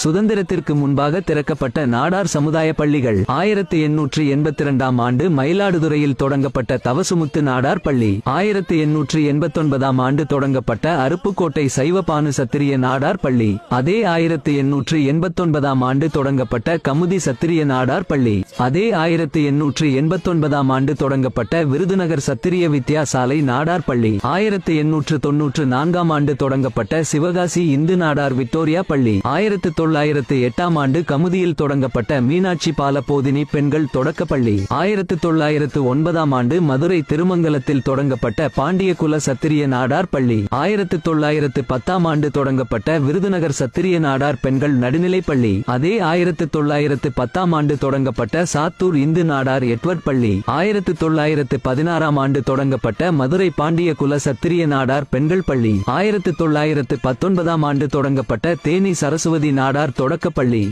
சுதந்திரத்திற்கு முன்பாக திறக்கப்பட்ட நாடார் சமுதாய பள்ளிகள். 1882ஆம் ஆண்டு மயிலாடுதுறையில் தொடங்கப்பட்ட தவசுமுத்து நாடார் பள்ளி. 1889ஆம் ஆண்டு தொடங்கப்பட்ட அருப்புக்கோட்டை சைவபானு சத்திரிய நாடார் பள்ளி. அதே 1889ஆம் ஆண்டு தொடங்கப்பட்ட கமுதி சத்திரிய நாடார் பள்ளி. அதே 1889ஆம் ஆண்டு தொடங்கப்பட்ட விருதுநகர் சத்திரிய வித்யாசாலை நாடார் பள்ளி. 1894ஆம் ஆண்டு தொடங்கப்பட்ட சிவகாசி இந்து நாடார் விக்டோரியா பள்ளி. 1908ஆம் ஆண்டு கமுதியில் தொடங்கப்பட்ட மீனாட்சி பால போதினி பெண்கள் தொடக்கப்பள்ளி. 1909ஆம் ஆண்டு மதுரை திருமங்கலத்தில் தொடங்கப்பட்ட பாண்டியகுல சத்திரிய நாடார் பள்ளி. 1910ஆம் ஆண்டு தொடங்கப்பட்ட விருதுநகர் சத்திரிய நாடார் பெண்கள் நடுநிலைப்பள்ளி. அதே 1910ஆம் ஆண்டு தொடங்கப்பட்ட சாத்தூர் இந்து நாடார் எட்வர்ட் பள்ளி. 1916ஆம் ஆண்டு தொடங்கப்பட்ட மதுரை பாண்டியகுல சத்திரிய நாடார் பெண்கள் பள்ளி. 1919ஆம் ஆண்டு தொடங்கப்பட்ட தேனி சரஸ்வதி நாடார் தொடக்கப்பள்ளி.